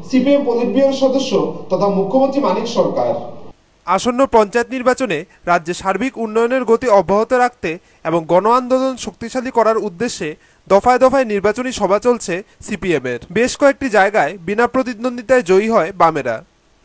CPM polit ব্যুরোর সদস্য তথা মুখ্যমন্ত্রী মানিক সরকার। আসন্ন পঞ্চায়েত নির্বাচনে রাজ্যে সার্বিক উন্নয়নের গতি অব্যাহত রাখতে এবং গণ আন্দোলন শক্তিশালী করার উদ্দেশ্যে দফায় দফায় নির্বাচনী সভা চলছে সিপিএমের। বেশ কয়েকটি জায়গায় বিনা প্রতিদ্বন্দ্বিতায় জয়ী হয় বামেরা।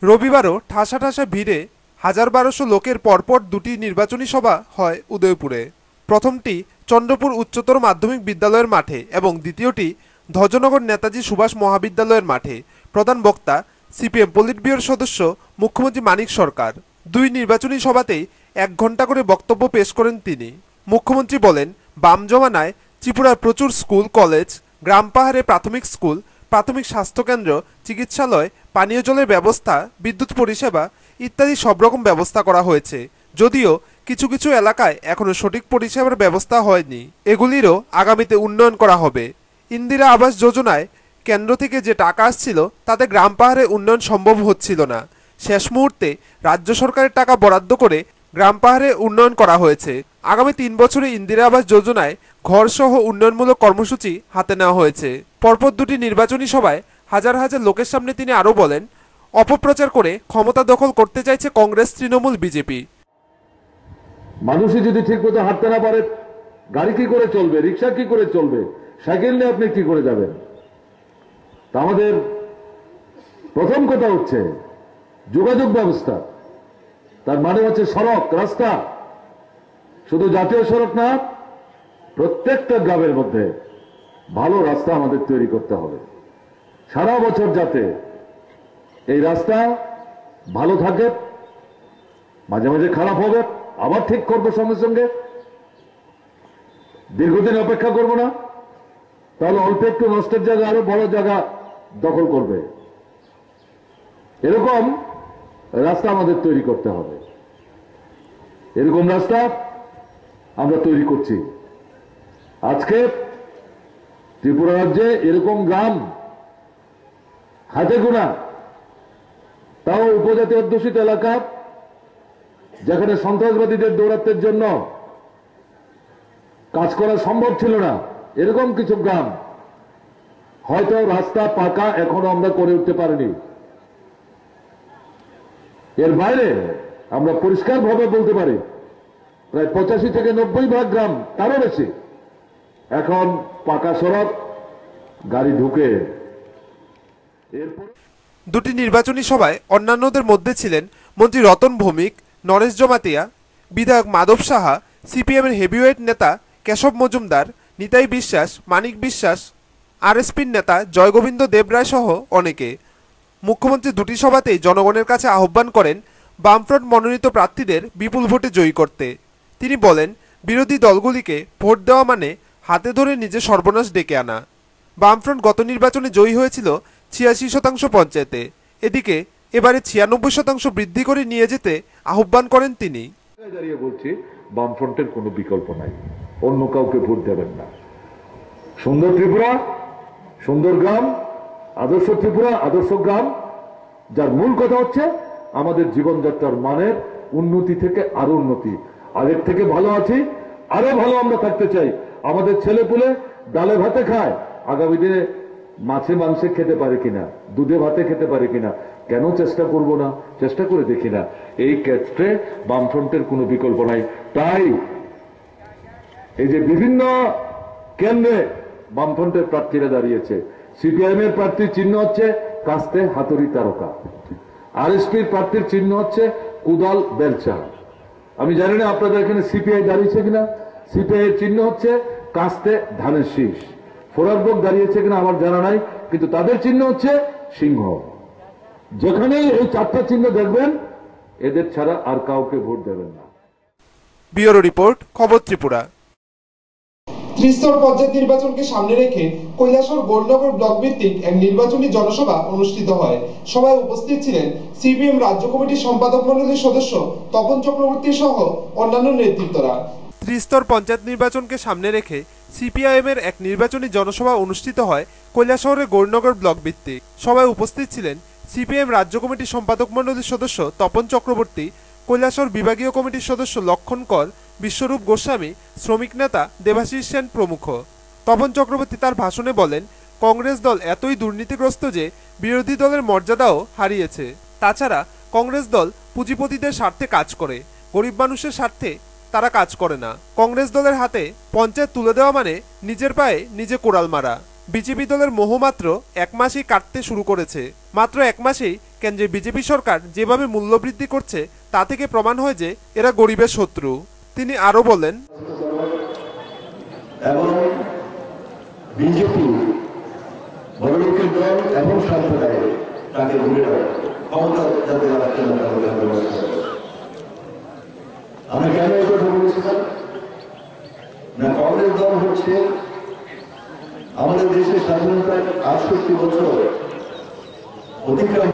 রবিবারও ঠাসা ঠাসা ভিড়ে ১,১২০০ লোকের পরপর দুটি নির্বাচনী সভা হয় উদয়পুরে। প্রথমটি চন্দ্রপুর উচ্চতর মাধ্যমিক বিদ্যালয়ের মাঠে এবং দ্বিতীয়টি ধ্বজনগর নেতাজি সুভাষ মহাবিদ্যালয়ের মাঠে। প্রধান বক্তা সিপিএম পলিট ব্যুরোর সদস্য মুখ্যমন্ত্রী মানিক সরকার। দুই নির্বাচনী সভাতেই ১ ঘণ্টা করে বক্তব্য পেশ করেন তিনি। মুখ্যমন্ত্রী বলেন, বাম জমানায় ত্রিপুরার প্রচুর স্কুল কলেজ, গ্রাম পাহাড়ে প্রাথমিক স্কুল, প্রাথমিক স্বাস্থ্যকেন্দ্র, চিকিৎসালয়, পানীয় জলের ব্যবস্থা, বিদ্যুৎ পরিষেবা ইত্যাদি সব রকম ব্যবস্থা করা হয়েছে। যদিও কিছু কিছু এলাকায় এখনো সঠিক পরিষেবার ব্যবস্থা হয়নি, এগুলিরও আগামীতে উন্নয়ন করা হবে। ইন্দিরা আবাস যোজনায় কেন্দ্র থেকে যে টাকা আসছিল তাতে গ্রাম পাহাড়ে উন্নয়ন সম্ভব হচ্ছিল না। শেষ মুহূর্তে রাজ্য সরকারের টাকা বরাদ্দ করে গ্রাম পাহাড়ে উন্নয়ন করা হয়েছে। আগামী ৩ বছরে ইন্দিরা আবাস যোজনায় ঘরসহ উন্নয়নমূলক কর্মসূচি হাতে নেওয়া হয়েছে। পরপর দুটি নির্বাচনী সভায় হাজার হাজার লোকের সামনে তিনি আরও বলেন, অপপ্রচার করে ক্ষমতা দখল করতে চাইছে কংগ্রেস, তৃণমূল, বিজেপি। মানুষই যদি ঠিক মতো হাঁটতে না পারে, গাড়ি কি করে চলবে, রিক্সা কি করে চলবে, সাইকেল নিয়ে আপনি কি করে যাবেন? তা আমাদের প্রথম কথা হচ্ছে যোগাযোগ ব্যবস্থা। তার মানে হচ্ছে সড়ক, রাস্তা। শুধু জাতীয় সড়ক না, প্রত্যেকটা গ্রামের মধ্যে ভালো রাস্তা আমাদের তৈরি করতে হবে সারা বছর, যাতে এই রাস্তা ভালো থাকে। মাঝে মাঝে খারাপ হবে, আবার ঠিক করবো সঙ্গে সঙ্গে। দীর্ঘদিন অপেক্ষা করব না, তাহলে অল্প একটু নষ্টের জায়গা আরো বড় জায়গা দখল করবে। এরকম রাস্তা আমাদের তৈরি করতে হবে। এরকম রাস্তা আমরা তৈরি করছি। আজকে ত্রিপুরা রাজ্যে এরকম গ্রাম হাতে গোনা, তাও উপজাতি অধ্যুষিত এলাকা, যেখানে সন্ত্রাসবাদীদের দৌরাত্মের জন্য কাজ করা সম্ভব ছিল না, এরকম কিছু গ্রাম হয়তো রাস্তা পাকা এখনো আমরা করে উঠতে পারিনি। এর বাইরে আমরা পরিষ্কারভাবে বলতে পারি প্রায় 85 থেকে 90% গ্রাম, তারও বেশি, এখন পাকা সড়ক, গাড়ি ঢুকে। দুটি নির্বাচনী সভায় অন্যান্যদের মধ্যে ছিলেন মন্ত্রী রতন ভৌমিক, নরেশ জমাতিয়া, বিধায়ক মাধব সাহা, সিপিএমের হেভিওয়েট নেতা কেশব মজুমদার, নিতাই বিশ্বাস, মানিক বিশ্বাস, আরএসপির নেতা জয়গোবিন্দ দেবরায় সহ অনেকে। মুখ্যমন্ত্রী দুটি সভাতেই জনগণের কাছে আহ্বান করেন বামফ্রন্ট মনোনীত প্রার্থীদের বিপুল ভোটে জয়ী করতে। তিনি বলেন, বিরোধী দলগুলিকে ভোট দেওয়া মানে হাতে ধরে নিজে সর্বনাশ ডেকে আনা। বামফ্রন্ট গত নির্বাচনে জয়ী হয়েছিল 86% পঞ্চায়েতে। এদিকে এবারে 96% বৃদ্ধি করে নিয়ে যেতে আহ্বান করেন তিনি। দাঁড়িয়ে বলছি, বামফ্রন্টের কোনো বিকল্প নাই, অন্য কাউকে ভোট দেবেন না। সুন্দর ত্রিপুরা, সুন্দর গ্রাম, আদর্শ ত্রিপুরা, আদর্শ গ্রাম, যার মূল কথা হচ্ছে আমাদের জীবনযাত্রার মানের উন্নতি থেকে আরো উন্নতি। আগের থেকে ভালো আছি, আরো ভালো আমরা থাকতে চাই। আমাদের ছেলেপুলে ডালে ভাতে খায়, আগামী দিনে মাছে মাংসে খেতে পারে কিনা, দুধে ভাতে খেতে পারে কিনা, কেন চেষ্টা করব না? চেষ্টা করে দেখি না। এই ক্ষেত্রে বামফ্রন্টের কোনো বিকল্প নাই। তাই এই যে বিভিন্ন কেন্দ্রে বামফ্রন্টের প্রার্থীরা দাঁড়িয়েছে, সিপিআইএম এর প্রার্থীর চিহ্ন হচ্ছে কাস্তে হাতুড়ি তারকা, আরএসপির প্রার্থীর চিহ্ন হচ্ছে কুদাল বেলচা। আমি জানি না আপনাদের এখানে সিপিআই দাঁড়িয়েছে কিনা। সিপিআই এর চিহ্ন হচ্ছে কাস্তে ধানের শীষ। ফোরারবক দাঁড়িয়েছে কিনা আমার জানা নাই, কিন্তু তাদের চিহ্ন হচ্ছে সিংহ। যেখানেই এই 4টা চিহ্ন দেখবেন, এদের ছাড়া আর কাউকে ভোট দেবেন না। ব্যুরো রিপোর্ট, খবর ত্রিপুরা। ত্রিস্তর পঞ্চায়েত নির্বাচনকে সামনে রেখে কৈলাসহর গৌরনগর ব্লক ভিত্তিক এক নির্বাচনী জনসভা অনুষ্ঠিত হয়। সভায় উপস্থিত ছিলেন সিপিএম রাজ্য কমিটির সম্পাদক মণ্ডলীর সদস্য তপন চক্রবর্তী সহ অন্যান্য নেতৃত্বরা। ত্রিস্তর পঞ্চায়েত নির্বাচনকে সামনে রেখে সিপিআইএমের এক নির্বাচনী জনসভা অনুষ্ঠিত হয় কৈলাসহরের গৌরনগর ব্লক ভিত্তিক। সভায় উপস্থিত ছিলেন সিপিএম রাজ্য কমিটির সম্পাদক মণ্ডলীর সদস্য তপন চক্রবর্তী, কৈলাসহর বিভাগীয় কমিটির সদস্য লক্ষণ কর, বিশ্বরূপ গোস্বামী, শ্রমিক নেতা দেবাশিস সেন প্রমুখ। তপন চক্রবর্তী তার ভাষণে বলেন, কংগ্রেস দল এতই দুর্নীতিগ্রস্ত যে বিরোধী দলের মর্যাদাও হারিয়েছে। তাছাড়া কংগ্রেস দল পুঁজিপতিদের স্বার্থে কাজ করে, গরিব মানুষের স্বার্থে তারা কাজ করে না। কংগ্রেস দলের হাতে পঞ্চায়েত তুলে দেওয়া মানে নিজের পায়ে নিজে কোড়াল মারা। বিজেপি দলের মোহ মাত্র 1 মাসেই কাটতে শুরু করেছে। মাত্র 1 মাসেই কেন্দ্রে বিজেপি সরকার যেভাবে মূল্যবৃদ্ধি করছে তা থেকে প্রমাণ হয় যে এরা গরিবের শত্রু। তিনি আরো বলেন, এবং বিজেপি বড়লোকের দল এবং সম্প্রদায় তাকে ঘুরে ক্ষমতা যাতে রাখতে না পারে। আমি কেন এই কথা বলেছিলাম না, কংগ্রেস দল হচ্ছে আমাদের দেশের স্বাধীনতার 68 বছর অতিক্রম,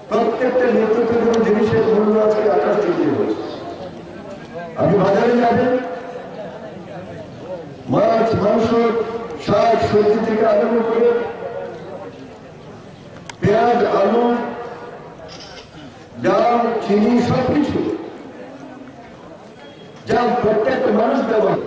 প্রত্যেকটা নেতৃত্বের কোনো জিনিসের মূল্য আজকে আকাশ চুক্তি হচ্ছে। আপনি বাজারে যাবেন, মাছ, মাংস, শাক সবজি থেকে আরম্ভ করে পেঁয়াজ, আলু, ডাল, চিনি সবকিছু যা প্রত্যেকটা মানুষ ব্যবহার,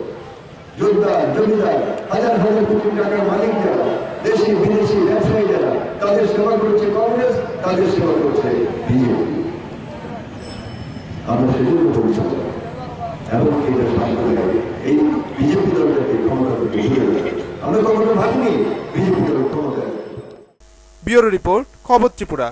যোদ্ধা, জমিদার, হাজার হাজার কোটি টাকার মালিক যারা, দেশি বিদেশি ব্যবসায়ী যারা, তাদের সেবা করছে কংগ্রেস, তাদের সেবা করছে বিজেপি। আমরা সেজন্য ভবিষ্যৎ এবং এটা সামনে এই বিজেপি দলটাকে ক্ষমতা থেকে ঘুরে দেবে। আমরা কখনো ভাবিনি বিজেপি দল ক্ষমতায়। ব্যুরো রিপোর্ট, খবর ত্রিপুরা।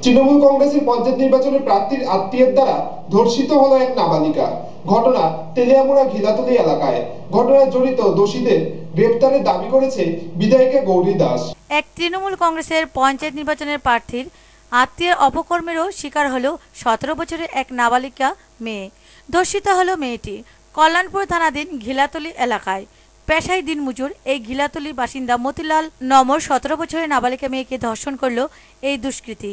তৃণমূল কংগ্রেসের পঞ্চায়েত নির্বাচনে প্রার্থীর আত্মীয়ের দ্বারা ধর্ষিত হলো এক নাবালিকা। ঘটনা তেলিয়ামুড়া ঘিলাতলি এলাকায়। ঘটনায় জড়িত দোষীদের গ্রেপ্তারের দাবি করেছে বিধায়িকা গৌরী দাস। এক তৃণমূল কংগ্রেসের পঞ্চায়েত নির্বাচনের প্রার্থীর আত্মীয়ের অপকর্মেরও শিকার হলো 17 বছরের এক নাবালিকা মেয়ে। ধর্ষিত হলো মেয়েটি কল্যাণপুর থানাধীন ঘিলাতলি এলাকায়। পেশায় দিনমজুর এই ঘিলাতলি বাসিন্দা মতিলাল নমর 17 বছরের নাবালিকা মেয়েকে ধর্ষণ করলো এই দুষ্কৃতী।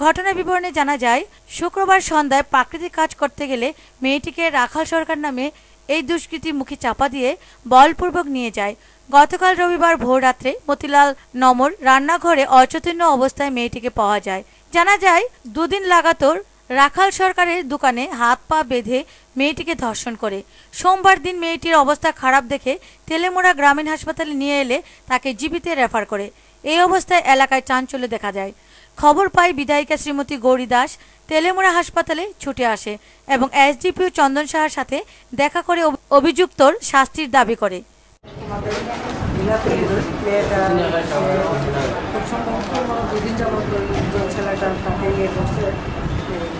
ঘটনার বিবরণে জানা যায়, শুক্রবার সন্ধ্যায় প্রাকৃতিক কাজ করতে গেলে মেয়েটিকে রাখাল সরকার নামে এই দুষ্কৃতী মুখে চাপা দিয়ে বলপূর্বক নিয়ে যায়। গতকাল রবিবার ভোর রাত্রে মতিলাল নমর রান্নাঘরে অচৈতন্য অবস্থায় মেয়েটিকে পাওয়া যায়। জানা যায়, 2 দিন লাগাতার রাখাল সরকারের দোকানে হাত পা বেঁধে মেয়েটিকে ধর্ষণ করে। সোমবার দিন মেয়েটির অবস্থা খারাপ দেখে তেলেমুড়া গ্রামীণ হাসপাতালে নিয়ে এলে তাকে জিবিতে রেফার করে। এই অবস্থায় এলাকায় চাঞ্চল্য দেখা যায়। খবর পায় বিধায়িকা শ্রীমতী গৌরী দাস তেলেমুড়া হাসপাতালে ছুটে আসে এবং এসডিপিও চন্দন সাহার সাথে দেখা করে অভিযুক্তর শাস্তির দাবি করে।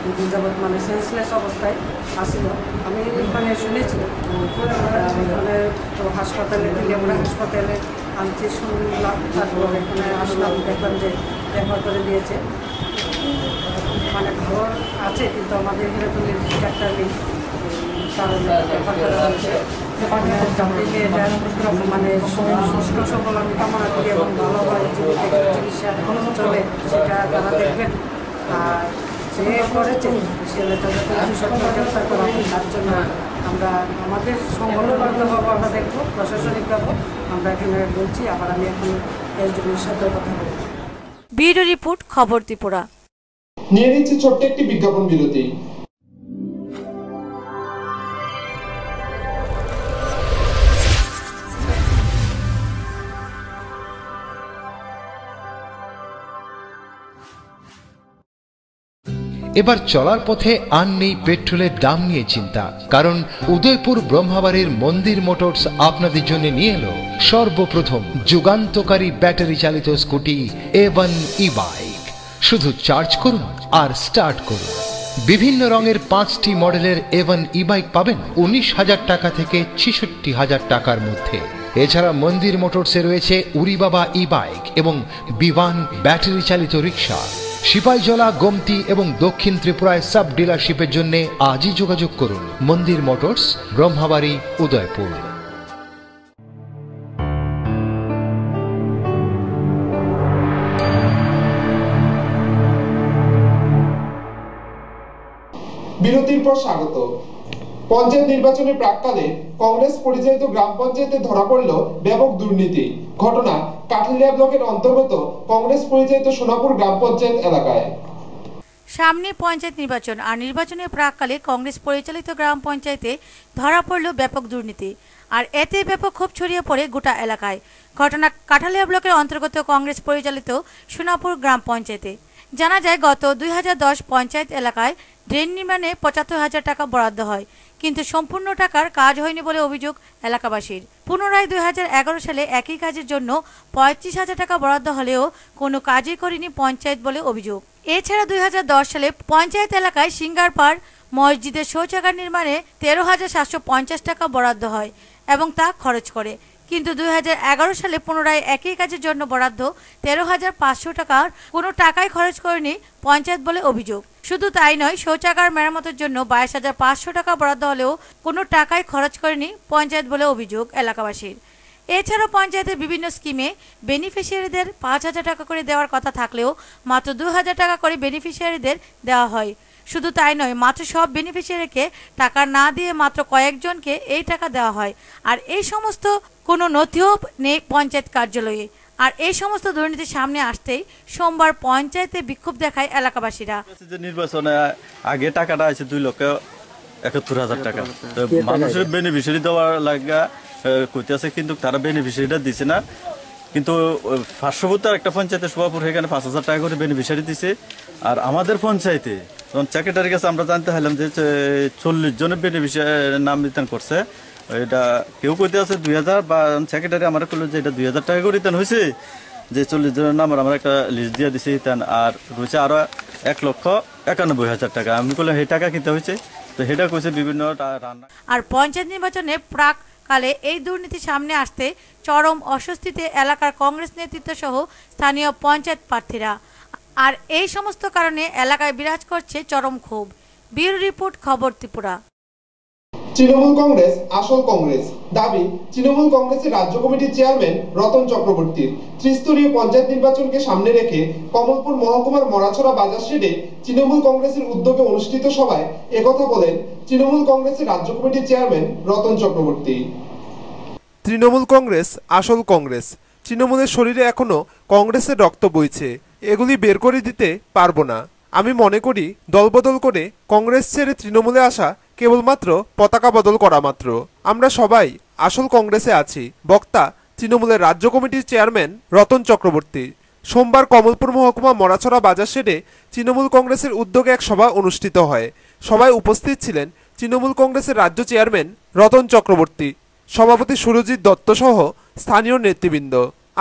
দুদিন যাবৎ মানে সেন্সলেস অবস্থায় আসছিল। আমি মানে শুনেছি এখানে তো হাসপাতালে তেলিয়ামুড়া হাসপাতালে আনতে শুনলাম, তারপর এখানে আসলাম, দেখলাম যে রেফার করে দিয়েছে। মানে খবর আছে কিন্তু আমাদের এখানে তো নির্দিষ্ট একটা নেই, কারণ রেফার করা হয়েছে। মানে সুস্থ সবল আমি কামনা করি এবং ভালোভাবে চিকিৎসা চলে সেটা তারা দেখবেন। আর যে করেছে ছেলেটা গ্রেফতার করা হয়, তার জন্য আমরা আমাদের সংগঠনগতভাবে আমরা দেখবো, প্রশাসনিকভাবে আমরা এখানে বলছি। আবার আমি এখন এসডিপির সাথে কথা বলবো। ব্যুরো রিপোর্ট, খবর ত্রিপুরা। নিয়ে নিচ্ছে ছোট্ট একটি বিজ্ঞাপন বিরতি। এবার চলার পথে আর নেই পেট্রোলের দাম নিয়ে চিন্তা, কারণ উদয়পুর ব্রহ্মাবাড়ির মন্দির মোটরস আপনাদের জন্য নিয়ে এলো সর্বপ্রথম যুগান্তকারী ব্যাটারি চালিত স্কুটি A1 ই-বাইক। শুধু চার্জ করুন আর স্টার্ট করুন। বিভিন্ন রঙের 5টি মডেলের A1 ই-বাইক পাবেন 19,000 টাকা থেকে 66,000 টাকার মধ্যে। এছাড়া মন্দির মোটরসে রয়েছে উড়ি বাবা ই-বাইক এবং বিমান ব্যাটারি চালিত রিক্সা। সিপাহীজলা, গোমতি এবং দক্ষিণ ত্রিপুরায় সাব ডিলারশিপের জন্য আজই যোগাযোগ করুন। মন্দির মোটরস, ব্রহ্মাবাড়ি, উদয়পুর। বিরতির পর স্বাগত। পঞ্চায়েত নির্বাচনের প্রাককালে কংগ্রেস পরিচালিত গ্রাম পঞ্চায়েতে ধরা পড়ল ব্যাপক দুর্নীতি। ঘটনা কাঠালিয়া ব্লকের অন্তর্গত কংগ্রেস পরিচালিত সোনাপুর গ্রাম পঞ্চায়েত এলাকায়। সামনে পঞ্চায়েত নির্বাচন আর নির্বাচনের প্রাককালে কংগ্রেস পরিচালিত গ্রাম পঞ্চায়েতে ধরা পড়ল ব্যাপক দুর্নীতি। আর এতে ব্যাপক ক্ষোভ ছড়িয়ে পড়ে গোটা এলাকায়। ঘটনা কাঠালিয়া ব্লকের অন্তর্গত কংগ্রেস পরিচালিত সোনাপুর গ্রাম পঞ্চায়েতে। জানা যায় গত 2010 পঞ্চায়েত এলাকায় ড্রেন নির্মাণে 75,000 টাকা বরাদ্দ হয়, কিন্তু সম্পূর্ণ টাকার কাজ হয়নি বলে অভিযোগ এলাকাবাসীর। পুনরায় 2011 সালে একই কাজের জন্য 35,000 টাকা বরাদ্দ হলেও কোনো কাজই করেনি পঞ্চায়েত বলে অভিযোগ। এছাড়া 2010 সালে পঞ্চায়েত এলাকায় সিঙ্গারপাড় মসজিদের শৌচাগার নির্মাণে 13,750 টাকা বরাদ্দ হয় এবং তা খরচ করে, কিন্তু 2011 সালে পুনরায় একই কাজের জন্য বরাদ্দ 13,500 টাকার কোনো টাকাই খরচ করেনি পঞ্চায়েত বলে অভিযোগ। শুধু তাই নয়, শৌচাগার মেরামতের জন্য 22,500 টাকা বরাদ্দ হলেও কোনো টাকাই খরচ করেনি পঞ্চায়েত বলে অভিযোগ এলাকাবাসীর। এছাড়াও পঞ্চায়েতের বিভিন্ন স্কিমে বেনিফিশিয়ারিদের 5,000 টাকা করে দেওয়ার কথা থাকলেও মাত্র 2,000 টাকা করে বেনিফিশিয়ারিদের দেওয়া হয়। শুধু তাই নয়, মাত্র সব বেনিফিশিয়ারিকে টাকা না দিয়ে মাত্র কয়েকজনকে এই টাকা দেওয়া হয়। আর এই সমস্ত কোনো নথিও নেই পঞ্চায়েত কার্যালয়ে। আর এই সমস্ত দুর্নীতির সামনে আসতেই সোমবার পঞ্চায়েতে বিক্ষোভ দেখায় এলাকাবাসীরা। নির্বাচনে আগে টাকাটা আছে 2,71,000 টাকা, তো মানুষের বেনিফিশিয়ারি দেওয়ার লাগা কইতেছে, কিন্তু তারা বেনিফিশিয়ারিটা দিছে না। কিন্তু পার্শ্ববর্তী একটা পঞ্চায়েতের সভাপতি এখানে 5,000 টাকা করে বেনিফিশিয়ারি দিছে। আর আমাদের পঞ্চায়েতে যখন সেক্রেটারির কাছে আমরা জানতে পারলাম যে 40 জনের বেনিফিশিয়ারি নাম নির্ধারণ করছে, এটা কেউ কইতে আছে 2,000, বা সেক্রেটারি আমার করলো যে এটা 2,000 টাকা করে রিটার্ন হয়েছে, যে 40 জনের নাম আমরা একটা লিস্ট দিয়ে দিছি, আর রয়েছে আরো 1,91,000 টাকা। আমি বললাম এই টাকা কিনতে হয়েছে, তো সেটা কইছে বিভিন্ন রান্না। আর পঞ্চায়েত নির্বাচনে প্রাককালে এই দুর্নীতি সামনে আসতে চরম অস্বস্তিতে এলাকার কংগ্রেস নেতৃত্ব সহ স্থানীয় পঞ্চায়েত প্রার্থীরা। আর এই সমস্ত কারণে এলাকায় বিরাজ করছে চরম ক্ষোভ। ব্যুরো রিপোর্ট, খবর ত্রিপুরা। তৃণমূল কংগ্রেস আসল কংগ্রেস দাবি তৃণমূল কংগ্রেসের রাজ্য কমিটির চেয়ারম্যান রতন চক্রবর্তীর। ত্রিস্তরীয় পঞ্চায়েত নির্বাচনকে সামনে রেখে কমলপুর মহকুমার মরাছড়া বাজার শেডে তৃণমূল কংগ্রেসের উদ্যোগে অনুষ্ঠিত সভায় একথা বলেন তৃণমূল কংগ্রেসের রাজ্য কমিটির চেয়ারম্যান রতন চক্রবর্তী। তৃণমূল কংগ্রেস আসল কংগ্রেস। তৃণমূলের শরীরে এখনো কংগ্রেসের রক্ত বইছে, এগুলি বের করে দিতে পারবো না। আমি মনে করি দলবদল করে কংগ্রেস ছেড়ে তৃণমূলে আসা কেবলমাত্র পতাকা বদল করা মাত্র। আমরা সবাই আসল কংগ্রেসে আছি। বক্তা তৃণমূলের রাজ্য কমিটির চেয়ারম্যান রতন চক্রবর্তী। সোমবার কমলপুর মহকুমা মরাছড়া বাজার শেডে তৃণমূল কংগ্রেসের উদ্যোগে এক সভা অনুষ্ঠিত হয়। সভায় উপস্থিত ছিলেন তৃণমূল কংগ্রেসের রাজ্য চেয়ারম্যান রতন চক্রবর্তী, সভাপতি সুরজিৎ দত্ত সহ স্থানীয় নেতৃবৃন্দ।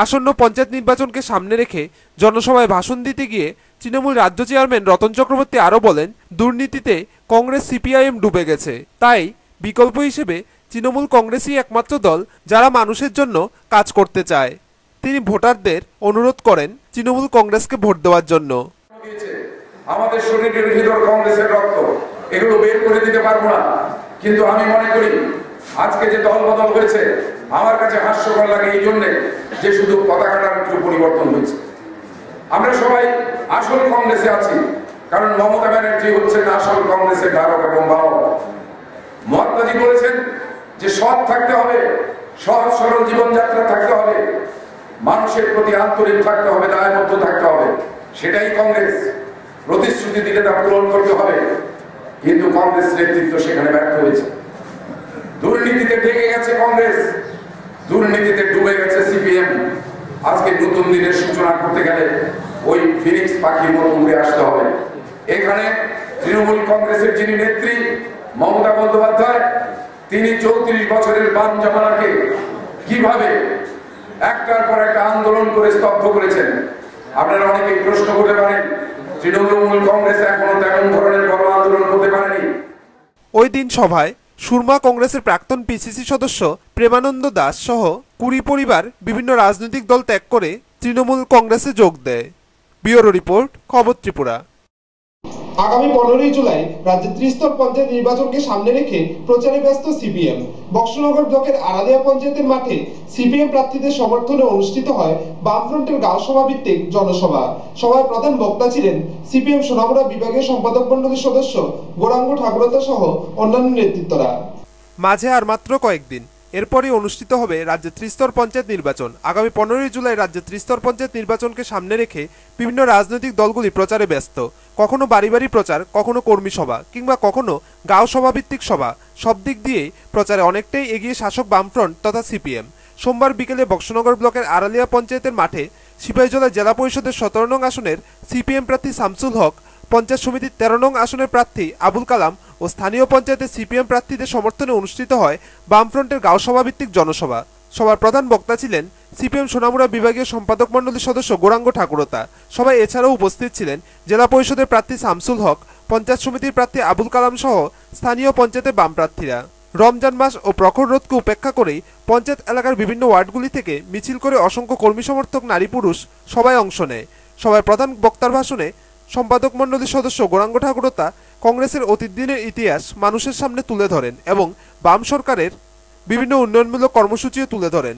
আসন্ন পঞ্চায়েত নির্বাচনকে সামনে রেখে জনসভায় ভাষণ দিতে গিয়ে তৃণমূল রাজ্য চেয়ারম্যান রতন চক্রবর্তী আরও বলেন, দুর্নীতিতে কংগ্রেস সিপিআইএম ডুবে গেছে, তাই বিকল্প হিসেবে তৃণমূল কংগ্রেসই একমাত্র দল যারা মানুষের জন্য কাজ করতে চায়। তিনি ভোটারদের অনুরোধ করেন তৃণমূল কংগ্রেসকে ভোট দেওয়ার জন্য। আমাদের শরীরের ভিতর কংগ্রেসের রক্ত, এগুলো বের করে দিতে পারবো না, কিন্তু আমি মনে করি আজকে যে দল বদল হয়েছে আমার কাছে হাস্যকর লাগে এই জন্যে যে শুধু পতাকাটার একটু পরিবর্তন হয়েছে। আমরা সবাই আসল কংগ্রেসে আছি, কারণ মমতা ব্যানার্জি হচ্ছেন আসল কংগ্রেসের ধারক এবং বাহক। মহাত্মাজি বলেছেন যে সৎ থাকতে হবে, সহজ সরল জীবনযাত্রা থাকতে হবে, মানুষের প্রতি আন্তরিক থাকতে হবে, দায়বদ্ধ থাকতে হবে। সেটাই কংগ্রেস। প্রতিশ্রুতি দিলে তা পূরণ করতে হবে, কিন্তু কংগ্রেস নেতৃত্ব সেখানে ব্যর্থ হয়েছে। দুর্নীতিতে ঢেকে গেছে কংগ্রেস, দুর্নীতিতে ডুবে গেছে সিপিএম। আজকে নতুন দিনের সূচনা করতে গেলে ওই ফিনিক্স পাখির মতো উড়ে আসতে হবে। এখানে তৃণমূল কংগ্রেসের যিনি নেত্রী মমতা বন্দ্যোপাধ্যায়, তিনি 34 বছরের বাম জমানাকে কিভাবে একটার পর একটা আন্দোলন করে স্তব্ধ করেছেন। আপনারা অনেকেই প্রশ্ন করতে পারেন তৃণমূল কংগ্রেস এখনো তেমন ধরনের বড় আন্দোলন করতে পারেনি। ওই দিন সভায় সুরমা কংগ্রেসের প্রাক্তন পিসিসি সদস্য প্রেমানন্দ দাস সহ 20 পরিবার বিভিন্ন রাজনৈতিক দল ত্যাগ করে তৃণমূল কংগ্রেসে যোগ দেয়। ব্যুরো রিপোর্ট, খবর ত্রিপুরা। আগামী 15 জুলাই রাজ্যে ত্রিস্তর পঞ্চায়েত নির্বাচনকে সামনে রেখে প্রচারে ব্যস্ত সিপিএম। বক্সনগর ব্লকের আরালিয়া পঞ্চায়েতের মাঠে সিপিএম প্রার্থীদের সমর্থনে অনুষ্ঠিত হয় বামফ্রন্টের গাঁও সভা ভিত্তিক জনসভা। সভায় প্রধান বক্তা ছিলেন সিপিএম সোনামুড়া বিভাগীয় সম্পাদক মণ্ডলীর সদস্য গৌরাঙ্গ ঠাকুরতা সহ অন্যান্য নেতৃত্বরা। মাঝে আর মাত্র কয়েকদিন এরপরই অনুষ্ঠিত হবে রাজ্যের ত্রিস্তর পঞ্চায়েত নির্বাচন। আগামী 15 জুলাই রাজ্যের ত্রিস্তর পঞ্চায়েত নির্বাচনকে সামনে রেখে বিভিন্ন রাজনৈতিক দলগুলি প্রচারে ব্যস্ত। কখনো বাড়ি বাড়ি প্রচার, কখনো কর্মী সভা, কিংবা কখনো গাঁও সভাভিত্তিক সভা। সব দিক দিয়েই প্রচারে অনেকটাই এগিয়ে শাসক বামফ্রন্ট তথা সিপিএম। সোমবার বিকেলে বক্সনগর ব্লকের আড়ালিয়া পঞ্চায়েতের মাঠে সিপাহীজলা জেলা পরিষদের 17 নং আসনের সিপিএম প্রার্থী শামসুল হক, পঞ্চায়েত সমিতির 13 নং আসনের প্রার্থী আবুল কালাম ও স্থানীয় পঞ্চায়েতের সিপিএম প্রার্থীদের সমর্থনে অনুষ্ঠিত হয় বামফ্রন্টের গাঁও সভাভিত্তিক জনসভা। সভার প্রধান বক্তা ছিলেন সিপিএম সোনামুড়া বিভাগীয় সম্পাদক মণ্ডলীর সদস্য গৌরাঙ্গ ঠাকুরতা। সভায় এছাড়াও উপস্থিত ছিলেন জেলা পরিষদের প্রার্থী শামসুল হক, পঞ্চায়েত সমিতির প্রার্থী আবুল কালাম সহ স্থানীয় পঞ্চায়েতের বাম প্রার্থীরা। রমজান মাস ও প্রখর রোদকে উপেক্ষা করেই পঞ্চায়েত এলাকার বিভিন্ন ওয়ার্ডগুলি থেকে মিছিল করে অসংখ্য কর্মী সমর্থক নারী পুরুষ সবাই অংশ নেয়। সভায় প্রধান বক্তার ভাষণে সম্পাদক মণ্ডলীর সদস্য গৌরাঙ্গ ঠাকুরতা কংগ্রেসের অতীত দিনের ইতিহাস মানুষের সামনে তুলে ধরেন এবং বাম সরকারের বিভিন্ন উন্নয়নমূলক কর্মসূচিও তুলে ধরেন।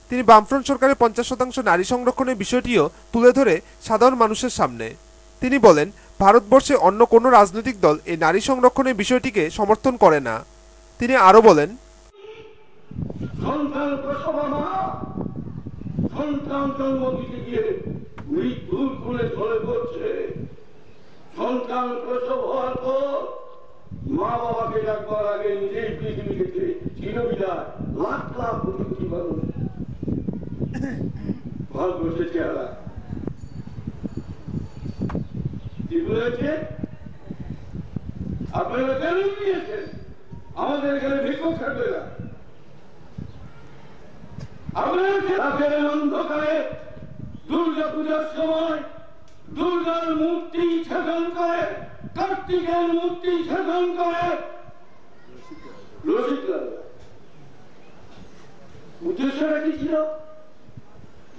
তিনি বামফ্রন্ট সরকারের 50% নারী সংরক্ষণের বিষয়টিও তুলে ধরে সাধারণ মানুষের সামনে। তিনি বলেন, ভারতবর্ষে অন্য কোনো রাজনৈতিক দল এই নারী সংরক্ষণের বিষয়টিকে সমর্থন করে না। তিনি আরো বলেন, সন্তান প্রসবা মা সন্তান জন্ম দিতে গিয়ে মৃত্যুর কোলে ঝরে পড়ছে। সন্তান প্রসব হওয়ার পর মা বাবাকে ডাকবার আগে নিজেই পৃথিবী থেকে চিরবিদায় লাখ লাখ প্রযুক্তি মানুষ ভারতবর্ষে চেহারা কি বলেছে, আপনারা কেন নিয়েছেন আমাদের এখানে ভিক্ষুক থাকবে না। রাতের অন্ধকারে দুর্গা পূজার সময় দুর্গার মূর্তি ছেদন করে, কার্তিকের মূর্তি ছেদন করে রসিকরা। উদ্দেশ্যটা কি ছিল?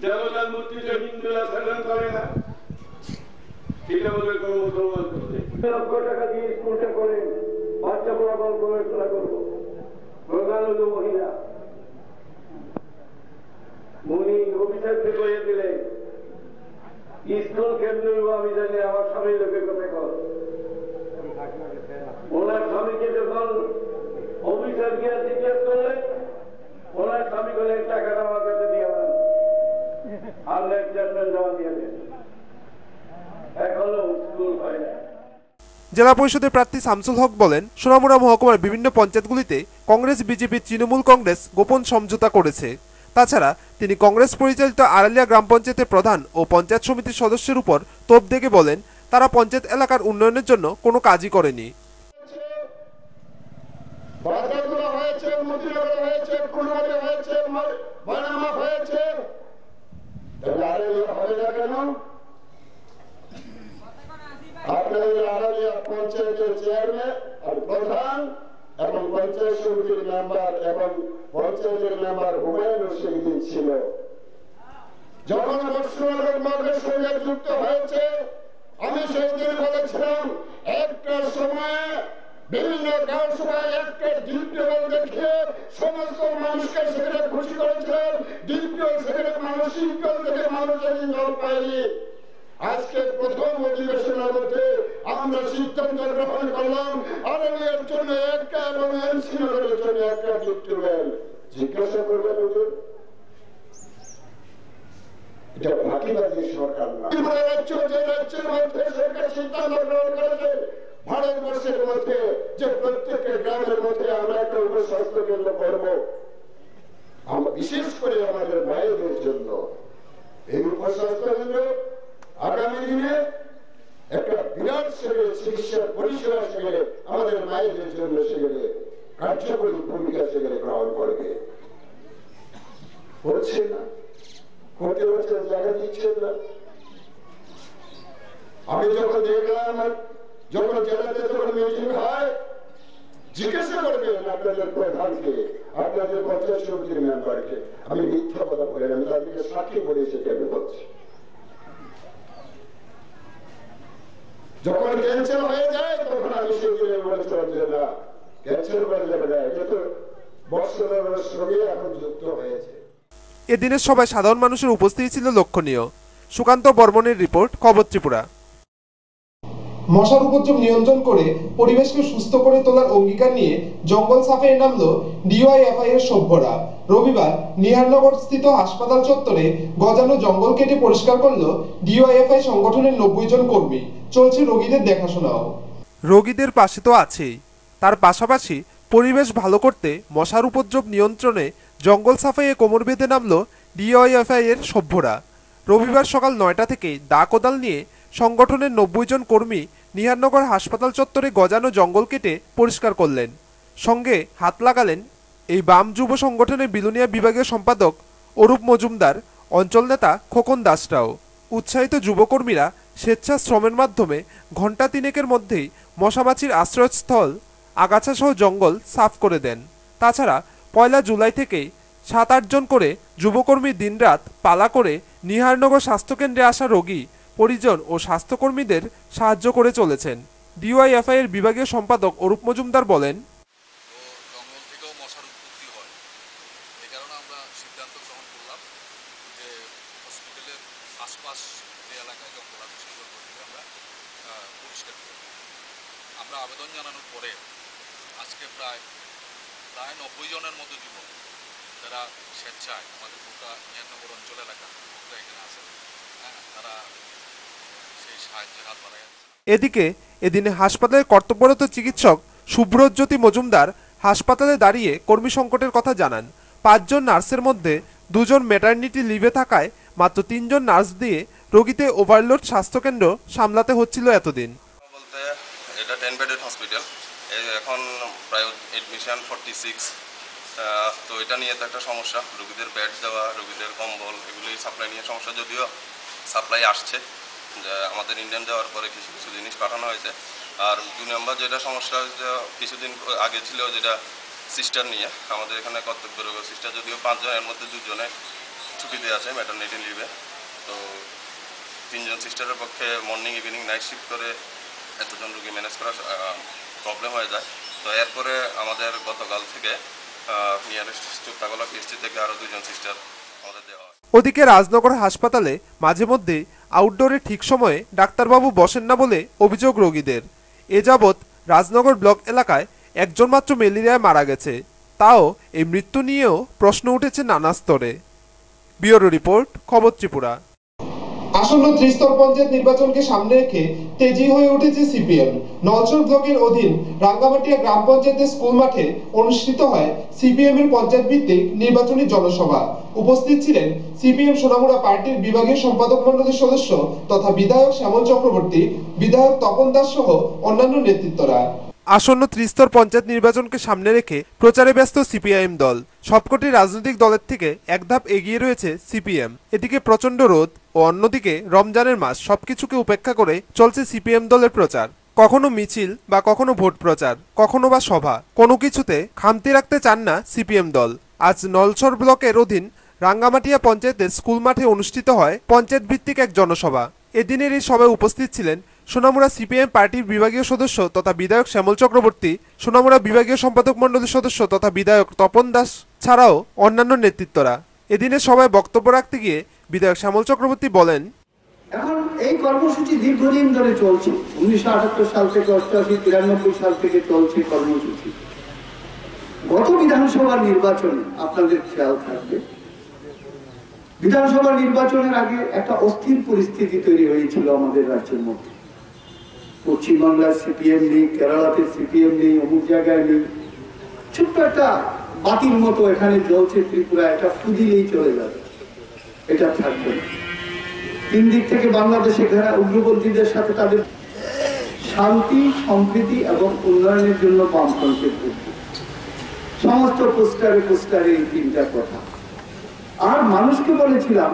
দেবতার মূর্তিতে হিন্দুরা ছেদন করে না, এটা বলে কোনো মুসলমান করছে। 1 লক্ষ টাকা দিয়ে স্কুলটা করেন, বাচ্চা পড়াবার গবেষণা করবো। প্রধান হল মহিলা, উনি অফিসারকে করে দিলেন স্কুল কেন্দ্র। আমি জানি আমার স্বামী লোকের কথা কর, ওনার স্বামীকে যখন অফিসার গিয়ে জিজ্ঞেস করলেন, ওনার স্বামী বলেন টাকাটা আমার কাছে দিয়ে দেন, আর চেয়ারম্যান জমা দিয়ে দেন। এখনো স্কুল হয় না। জেলা পরিষদের প্রার্থী শামসুল হক বলেন, সোনামুড়া মহকুমার বিভিন্ন পঞ্চায়েতগুলিতে কংগ্রেস, বিজেপি, তৃণমূল কংগ্রেস গোপন সমঝোতা করেছে। তাছাড়া তিনি কংগ্রেস পরিচালিত আড়ালিয়া গ্রাম পঞ্চায়েতের প্রধান ও পঞ্চায়েত সমিতির সদস্যের উপর তোপ দেখে বলেন, তারা পঞ্চায়েত এলাকার উন্নয়নের জন্য কোনো কাজই করেনি। আপনাদের আড়ালিয়া পঞ্চায়েতের চেয়ারম্যান আর প্রধান এবং পঞ্চায়েত সমিতির মেম্বার এবং পঞ্চায়েতের মেম্বার হুমায়ুন সেদিন ছিল। যখন বক্সনগর ব্লকের সঙ্গে যুক্ত হয়েছে, আমি সেদিন বলেছিলাম একটা সময় বিভিন্ন গাঁও সভায় একটা ডিউটিবল দেখে সমস্ত মানুষকে সেখানে খুশি করেছিলেন। দ্বিতীয় সেখানে মানসিক দল থেকে মানুষের দল পায়নি। আজকে প্রথম অধিবেশনের মধ্যে আমরা সিদ্ধান্ত গ্রহণ করলাম আড়ালিয়ার জন্য একটা এবং এনসিনগরের জন্য একটা ডিউটিবল। জিজ্ঞাসা করবেন ওদের, এটা ফাঁকিবাদী সরকার না। রাজ্য যে রাজ্যের মধ্যে সরকার সিদ্ধান্ত গ্রহণ করেছে ভারতবর্ষের মধ্যে যে প্রত্যেকটা গ্রামের মধ্যে আমরা একটা উপস্বাস্থ্য কেন্দ্র করব, আমরা বিশেষ করে আমাদের মায়েদের জন্য এই উপস্বাস্থ্য কেন্দ্র আগামী দিনে একটা বিরাট সেখানে চিকিৎসার পরিষেবা সেখানে আমাদের মায়েদের জন্য সেখানে কার্যকরী ভূমিকা সেখানে গ্রহণ করবে। হচ্ছে না, হতে হচ্ছে, জায়গা দিচ্ছেন না। আমি যখন দেখলাম যখন জেলাতে যখন মিটিং হয়, জিজ্ঞাসা করবেন আপনাদের প্রধানকে, আপনাদের পঞ্চায়েত সমিতির মেম্বারকে। আমি মিথ্যা কথা বলি, আমি তাদেরকে সাক্ষী বলেছি কেন বলছি। যখন ক্যান্সার হয়ে যায় তখন আমি সেগুলো বলেছিলাম যে না, ক্যান্সার হয়ে যাবে না, এটা তো বক্সনগরের সঙ্গে এখন যুক্ত হয়েছে। এদিনের সভায় সাধারণ মানুষের উপস্থিতি ছিল লক্ষণীয়। সুকান্ত বর্মনের রিপোর্ট, খবর ত্রিপুরা। মশার উপদ্রব নিয়ন্ত্রণ করে পরিবেশকে সুস্থ করে তোলার অঙ্গীকার নিয়ে জঙ্গল সাফাইয়ে নামলো ডিওয়াইএফআই এর সভ্যরা। রবিবার নিহারনগর স্থিত হাসপাতাল চত্বরে গজানো জঙ্গল কেটে পরিষ্কার করলো ডিওয়াইএফআই সংগঠনের 90 জন কর্মী। চলছে রোগীদের দেখাশোনাও। রোগীদের পাশে তো আছেই, তার পাশাপাশি পরিবেশ ভালো করতে মশার উপদ্রব নিয়ন্ত্রণে জঙ্গল সাফাইয়ে কোমর বেঁধে নামলো ডিওয়াইএফআই এর সভ্যরা। রবিবার সকাল 9টা থেকে দা কোদাল নিয়ে সংগঠনের 90 জন কর্মী নিহারনগর হাসপাতাল চত্বরে গজানো জঙ্গল কেটে পরিষ্কার করলেন। সঙ্গে হাত লাগালেন এই বাম যুব সংগঠনের বিলুনিয়া বিভাগীয় সম্পাদক অরূপ মজুমদার, অঞ্চল নেতা খোকন দাসরাও। উৎসাহিত যুবকর্মীরা স্বেচ্ছা শ্রমের মাধ্যমে ঘণ্টা 3 মধ্যেই মশামাছির আশ্রয়স্থল আগাছাসহ জঙ্গল সাফ করে দেন। তাছাড়া 1 জুলাই থেকেই 7-8 জন করে যুবকর্মী দিনরাত পালা করে নিহারনগর স্বাস্থ্যকেন্দ্রে আসা রোগী, পরিজন ও স্বাস্থ্যকর্মীদের সাহায্য করে চলেছেন। ডিওয়াইএফআই এর বিভাগীয় সম্পাদক অরূপ মজুমদার বলেন, জঙ্গল থেকেও মশার উৎপত্তি হয়, এই কারণে আমরা সিদ্ধান্ত গ্রহণ করলাম যে হসপিটালের আশপাশ যে এলাকায় জঙ্গল আছে সেই জঙ্গলটিকে আমরা পরিষ্কার করব। আমরা আবেদন জানানোর পরে আজকে প্রায় 90 জনের মতো যুবক যারা স্বেচ্ছায় আমাদের গোটা নিহারনগর অঞ্চল এলাকা লোকরা এখানে আছেন, তারা সেই সাহায্যের হাত বাড়ায়। এদিকে এদিনে হাসপাতালের কর্তব্যরত চিকিৎসক সুব্রতজ্যোতি মজুমদার হাসপাতালে দাঁড়িয়ে কর্মী সংকটের কথা জানান। 5 জন নার্সের মধ্যে 2 জন ম্যাটারনিটি লিভে থাকায় মাত্র 3 জন নার্স দিয়ে রোগীতে ওভারলোড স্বাস্থ্যকেন্দ্র সামলাতে হচ্ছিল এতদিন। বলতে এটা 10 বেডেড হসপিটাল, এখন প্রায় এডমিশন 46, তো এটা নিয়ে তো একটা সমস্যা। রোগীদের বেড দেওয়া, রোগীদের কম্বল, এগুলি সাপ্লাই নিয়ে সমস্যা। যদিও সাপ্লাই আসছে, যে আমাদের ইন্ডিয়ান দেওয়ার পরে কিছু কিছু জিনিস পাঠানো হয়েছে। আর 2 নম্বর যেটা সমস্যা কিছুদিন আগে ছিল, যেটা সিস্টার নিয়ে আমাদের এখানে কর্তব্যরত সিস্টার যদিও 5 জনের মধ্যে 2 জনে ছুটিতে আছে ম্যাটারনিটি লিভে, তো 3 জন সিস্টারের পক্ষে মর্নিং ইভিনিং নাইট শিফট করে এতজন রোগী ম্যানেজ করা প্রবলেম হয়ে যায়। তো এরপরে আমাদের গতকাল থেকে নিয়ারেস্ট চোত্তাগলা পিএসসি থেকে আরও 2 জন সিস্টার আমাদের দেওয়া হয়। ওদিকে রাজনগর হাসপাতালে মাঝে মধ্যে আউটডোরে ঠিক সময়ে ডাক্তারবাবু বসেন না বলে অভিযোগ রোগীদের। এ যাবৎ রাজনগর ব্লক এলাকায় 1 জন মাত্র ম্যালেরিয়ায় মারা গেছে, তাও এই মৃত্যু নিয়েও প্রশ্ন উঠেছে নানা স্তরে। ব্যুরো রিপোর্ট, খবর ত্রিপুরা। আসন্ন ত্রিস্তর পঞ্চায়েত নির্বাচনকে সামনে রেখে তেজি হয়ে উঠেছে সিপিএম। নলছর ব্লকের অধীন রাঙ্গামাটিয়া গ্রাম পঞ্চায়েতের স্কুল মাঠে অনুষ্ঠিত হয় সিপিএম এর পঞ্চায়েত ভিত্তিক নির্বাচনী জনসভা। উপস্থিত ছিলেন সিপিএম সোনামুড়া পার্টির বিভাগীয় সম্পাদক মণ্ডলীর সদস্য তথা বিধায়ক শ্যামল চক্রবর্তী, বিধায়ক তপন দাস সহ অন্যান্য নেতৃত্বরা। আসন্ন ত্রিস্তর পঞ্চায়েত নির্বাচনকে সামনে রেখে প্রচারে ব্যস্ত সিপিআইএম দল। সবকটি রাজনৈতিক দলের থেকে এক ধাপ এগিয়ে রয়েছে সিপিএম। এদিকে প্রচন্ড রোদ ও অন্যদিকে রমজানের মাস, সবকিছুকে উপেক্ষা করে চলছে সিপিএম দলের প্রচার। কখনো মিছিল বা কখনো ভোট প্রচার, কখনো বা সভা, কোনো কিছুতে খামতি রাখতে চান না সিপিএম দল। আজ নলছর ব্লকের অধীন রাঙ্গামাটিয়া পঞ্চায়েতের স্কুল মাঠে অনুষ্ঠিত হয় পঞ্চায়েত ভিত্তিক এক জনসভা। এদিনের এই সভায় উপস্থিত ছিলেন সোনামুড়া সিপিএম পার্টির বিভাগীয় সদস্য তথা বিধায়ক শ্যামল চক্রবর্তী, সোনামুড়া বিভাগীয় সম্পাদক মণ্ডলীর সদস্য তথা বিধায়ক তপন দাস ছাড়াও অন্যান্য নেতৃত্বরা। এদিনের সভায় বক্তব্য রাখতে গিয়ে বিধায়ক শ্যামল চক্রবর্তী বলেন, এখন এই কর্মসূচি দীর্ঘদিন ধরে চলছে, 1978 সাল থেকে 88-93 সাল থেকে চলছে কর্মসূচি। গত বিধানসভা নির্বাচনে আপনাদের খেয়াল থাকবে, বিধানসভা নির্বাচনের আগে একটা অস্থির পরিস্থিতি তৈরি হয়েছিল আমাদের রাজ্যের মধ্যে। পশ্চিমবাংলার সিপিএম নেই, কেরালাতে সিপিএম নেই, অমুক জায়গায় নেই, ছোট্ট একটা বাতির মতো এখানে জ্বলছে ত্রিপুরা, একটা ফুদিলেই চলে যাবে, এটা থাকবে না। 3 দিক থেকে বাংলাদেশে ঘেরা উগ্রপন্থীদের সাথে তাদের শান্তি, সম্প্রীতি এবং উন্নয়নের জন্য বামফ্রন্টের যুক্তি। সমস্ত পোস্টারে এই 3টা কথা। আর মানুষকে বলেছিলাম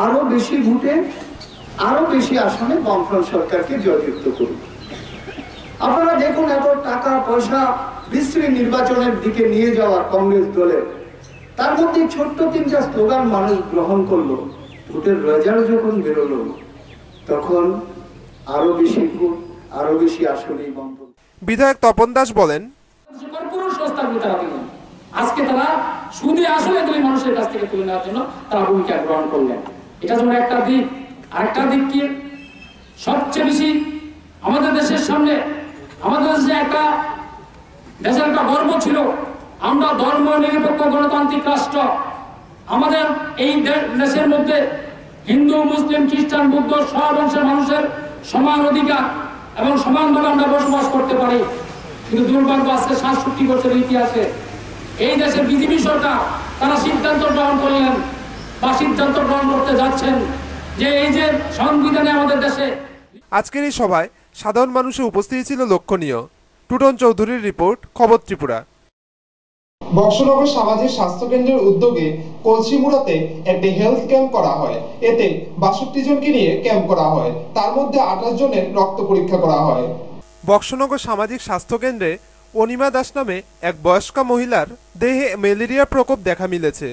আরো বেশি ভোটে, আরো বেশি আসনে বামফ্রন্ট সরকারকে জয়যুক্ত করুন। আপনারা দেখুন, এত টাকা পয়সা বিশ্রী নির্বাচনের দিকে নিয়ে যাওয়া কংগ্রেস দলের, তার মধ্যে ছোট্ট 3টা স্লোগান মানুষ গ্রহণ করলো। ভোটের রেজাল্ট যখন বেরোলো, তখন আরো বেশি ভোট, আরো বেশি আসনেই বামফ্রন্ট। বিধায়ক তপন দাস বলেন, আজকে তারা শুধু আসলে তুলে মানুষের কাছ থেকে তুলে নেওয়ার জন্য তারা ভূমিকা গ্রহণ করলেন। এটা যেমন একটা দিক। আরেকটা দিক কি, সবচেয়ে বেশি আমাদের দেশের সামনে আমাদের দেশে দেশের একটা গর্ব ছিল, আমরা ধর্ম নিরপেক্ষ গণতান্ত্রিক রাষ্ট্র। আমাদের এই দেশের মধ্যে হিন্দু, মুসলিম, খ্রিস্টান, বৌদ্ধ সব অংশের মানুষের সমান অধিকার এবং সমানভাবে আমরা বসবাস করতে পারি। কিন্তু দুর্ভাগ্য আজকে ৬৭ বছরের ইতিহাসে এই দেশের বিজেপি সরকার তারা সিদ্ধান্ত গ্রহণ করলেন বা সিদ্ধান্ত গ্রহণ করতে যাচ্ছেন যে এই যে সংবিধানে আমাদের দেশে। আজকের এই সভায় সাধারণ মানুষের উপস্থিতি ছিল লক্ষণীয়। টুটন চৌধুরীর রিপোর্ট, খবর ত্রিপুরা। বক্সনগর সামাজিক স্বাস্থ্য কেন্দ্রের উদ্যোগে কলসিমুড়াতে একটি হেলথ ক্যাম্প করা হয়। এতে ৬২ জনকে নিয়ে ক্যাম্প করা হয়, তার মধ্যে ২৮ জনের রক্ত পরীক্ষা করা হয়। বক্সনগর সামাজিক স্বাস্থ্য কেন্দ্রে অনিমা দাস নামে এক বয়স্কা মহিলার দেহে ম্যালেরিয়ার প্রকোপ দেখা মিলেছে।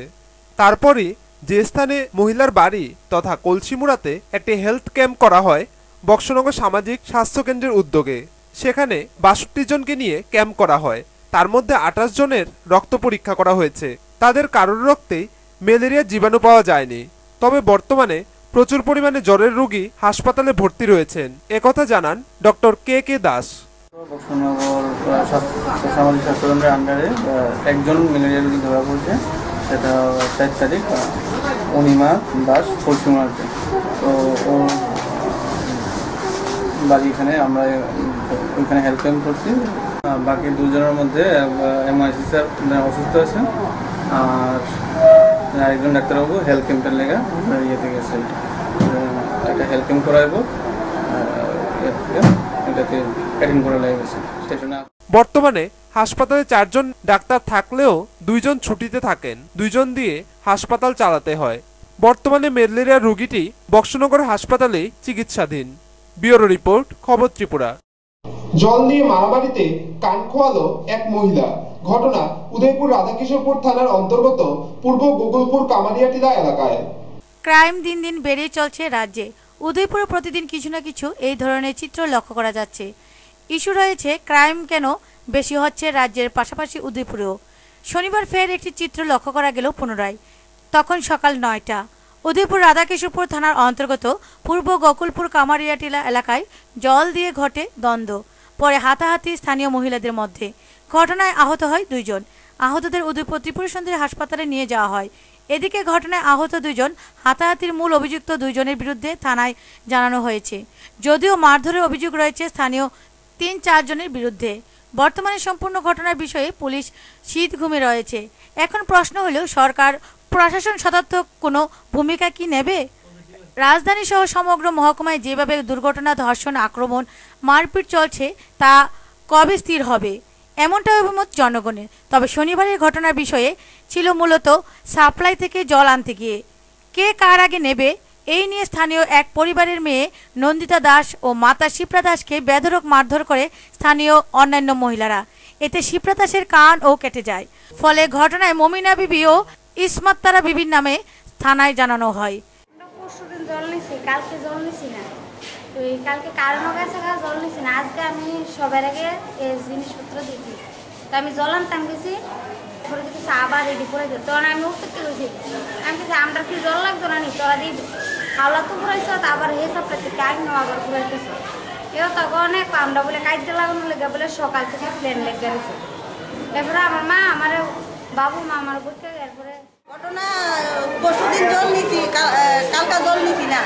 তারপরই যে স্থানে মহিলার বাড়ি তথা কলসিমুড়াতে একটি হেলথ ক্যাম্প করা হয় বক্সনগর সামাজিক স্বাস্থ্য কেন্দ্রের উদ্যোগে। সেখানে ৬২ জনকে নিয়ে ক্যাম্প করা হয়, তার মধ্যে ২৮ জনের রক্ত পরীক্ষা করা হয়েছে। তাদের কারোর রক্তেই ম্যালেরিয়ার জীবাণু পাওয়া যায়নি। তবে বর্তমানে প্রচুর পরিমাণে জ্বরের রোগী হাসপাতালে ভর্তি রয়েছেন, একথা জানান ডক্টর কে দাস। বক্সনগর সামাজিক স্বাস্থ্য কেন্দ্রের আন্ডারে একজন ম্যালেরিয়া রোগী ধরা পড়ছে, সেটা ৪ তারিখ অনিমা দাস কলসিমুড়াতে। তো ওর বাড়ি এখানে, আমরা ওইখানে হেলথ ক্যাম্প করছি। বাকি 2 জনের মধ্যে এমআইসি স্যার অসুস্থ আছে, আর আরেকজন ডাক্তারবাবু হেলথ ক্যাম্পের লেগে ইয়েতে গেছে, একটা হেলথ ক্যাম্প করাইব, এটাতে অ্যাটেন্ড করা লেগে গেছে স্টেশনে। বর্তমানে হাসপাতালে 4 জন ডাক্তার থাকলেও 2 জন ছুটিতে থাকেন, 2 জন দিয়ে হাসপাতাল চালাতে হয়। বর্তমানে ম্যালেরিয়ার রোগীটি বক্সনগর হাসপাতালে চিকিৎসাধীন। ব্যুরো রিপোর্ট, খবর ত্রিপুরা। জল নিয়ে মারামারিতে কান খোয়ালো এক মহিলা। ঘটনা উদয়পুর রাধাকিশোরপুর থানার অন্তর্গত পূর্ব গোকুলপুর কামারিয়াটিলা এলাকায়। ক্রাইম দিন দিন বেড়েই চলছে রাজ্যে। উদয়পুরে প্রতিদিন কিছু না কিছু এই ধরনের চিত্র লক্ষ্য করা যাচ্ছে। ইস্যু রয়েছে ক্রাইম কেন বেশি হচ্ছে রাজ্যের পাশাপাশি উদয়পুরেও। শনিবার ফের একটি চিত্র লক্ষ্য করা গেল পুনরায়, তখন সকাল ৯টা। উদয়পুর রাধাকিশোরপুর থানার অন্তর্গত পূর্ব গোকুলপুর কামারিয়াটিলা এলাকায় জল দিয়ে ঘটে দ্বন্দ্ব, পরে হাতাহাতি স্থানীয় মহিলাদের মধ্যে। ঘটনায় আহত হয় 2 জন। আহতদের উদয়পুর ত্রিপুরা সুন্দরী হাসপাতালে নিয়ে যাওয়া হয়। এদিকে ঘটনায় আহত 2 জন হাতাহাতির মূল অভিযুক্ত 2 জনের বিরুদ্ধে থানায় জানানো হয়েছে, যদিও মারধরের অভিযোগ রয়েছে স্থানীয় 3-4 জনের বিরুদ্ধে। বর্তমানে সম্পূর্ণ ঘটনার বিষয়ে পুলিশ শীত ঘুমে রয়েছে। এখন প্রশ্ন হলো, সরকার প্রশাসন সদর্থক কোনো ভূমিকা কি নেবে? রাজধানী সহ সমগ্র মহকুমায় যেভাবে দুর্ঘটনা, ধর্ষণ, আক্রমণ, মারপিট চলছে তা কবে স্থির হবে, এমনটা অভিমত জনগণের। তবে শনিবারের ঘটনার বিষয়ে ছিল মূলত সাপ্লাই থেকে জল আনতে গিয়ে কে কার আগে নেবে, এই নিয়ে স্থানীয় এক পরিবারের মেয়ে নন্দিতা দাস ও মাতা শিপ্রা দাসকে বেধড়ক মারধর করে স্থানীয় অন্যান্য মহিলারা। এতে শিপ্রা দাসের কান ও কেটে যায়। ফলে ঘটনায় মমিনা বিবি ও ইসমাত তারা বিবির নামে থানায় জানানো হয়। পরশুদিন জল নিছি, কালকে জল নিছি না, তো এই কালকে কারণ গেছে জল নিছি না, আজকে আমি সবার আগে এই জিনিসপত্র দিয়েছি। তো আমি জল আনতাম গেছি, পরে দেখেছি আবার রেডি করে দিল, তখন আমি উঠতে গেছি, আমি কিছু আমরা কি জল লাগতো না নি, তোরা দিয়ে হাওলা তো ঘুরাইছ, আবার হে সাপ্লাই থেকে আগে আবার ঘুরাইতেছ। এও তখন অনেক আমরা বলে কাজতে লাগানো লেগে বলে সকাল থেকে প্লেন লেগে গেছে। এরপরে আমার মা আমার বাবু মা আমার বুঝতে, এরপরে ঘটনা পরশুদিন জল নিছি, কালকা জল নিছি না,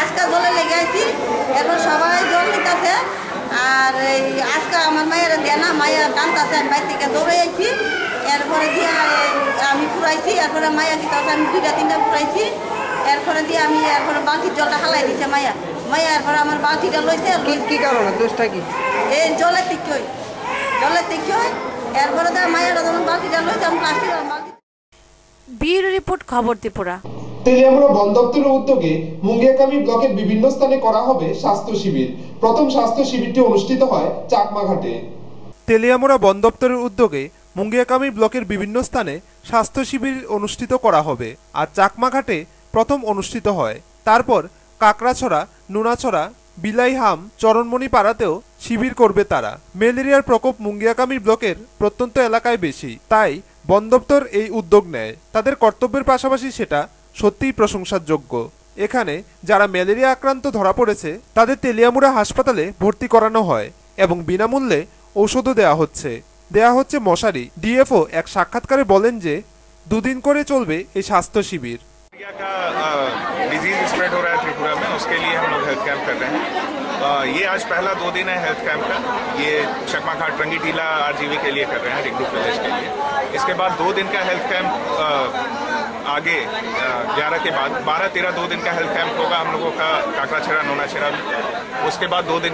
আজকা জলে লেগে আছি। এরপর সবাই জল নিতেছে, আর এই আজকা আমার মায়ের দেয় না, মায়ের টানতেছে, আমি বাইর থেকে দৌড়ে আইছি। এরপরে দিয়ে আমি ফুরাইছি, এরপরে মায়া দিতেছে, আমি 2-3টা ফুরাইছি। এরপরে দিয়ে আমি এরপরে বালতির জলটা হালাই দিচ্ছে মায়া, এরপরে আমার বালতিটা লইছে। কি কারণে দোষটা কি? এই জলের তিক্ষ, এরপরে মায়েরা যখন বালতিটা লইছে আমি প্লাস্টিক বালতি। ব্যুরো রিপোর্ট, খবর ত্রিপুরা। তেলিয়ামুড়া বন দপ্তরের উদ্যোগে মুঙ্গিয়াকামি ব্লকের বিভিন্ন স্থানে করা হবে স্বাস্থ্য শিবির। প্রথম স্বাস্থ্য শিবিরটি অনুষ্ঠিত হয় চাকমাঘাটে। তেলিয়ামুড়া বন দপ্তরের উদ্যোগে মুঙ্গিয়াকামি ব্লকের বিভিন্ন স্থানে স্বাস্থ্য শিবির অনুষ্ঠিত করা হবে। আর চাকমাঘাটে প্রথম অনুষ্ঠিত হয়। তারপর কাকড়াছড়া, নুনাছড়া, বিলাইহাম, চরণমণি পাড়াতেও শিবির করবে তারা। ম্যালেরিয়ার প্রকোপ মুঙ্গিয়াকামি ব্লকের প্রত্যন্ত এলাকায় বেশি, তাই বন দপ্তর এই উদ্যোগ নেয়। তাদের কর্তব্যের পাশাপাশি সেটা সত্যিই প্রশংসার যোগ্য। এখানে যারা ম্যালেরিয়া আক্রান্ত ধরা পড়েছে তাদের তেলিয়ামুড়া হাসপাতালে ভর্তি করানো হয় এবং বিনামূল্যে ঔষধও দেওয়া হচ্ছে মশারি। ডিএফও এক সাক্ষাৎকারে বলেন যে 2 দিন করে চলবে এই স্বাস্থ্য শিবির। डिजीज स्प्रेड हो रहा है त्रिपुरा में, उसके लिए हम लोग हेल्थ कैंप कर रहे हैं। ये आज पहला 2 दिन है हेल्थ कैंप का। ये चकमा घाट रंगी टीला आरजीवी के लिए कर रहे हैं, रिक्रूट विलेज के लिए। इसके बाद 2 दिन का हेल्थ कैंप आगे 11 के बाद 12-13 2 दिन का हेल्थ कैंप होगा हम लोगों का काकराछेड़ा नोनाछेड़ा में। उसके बाद 2 दिन का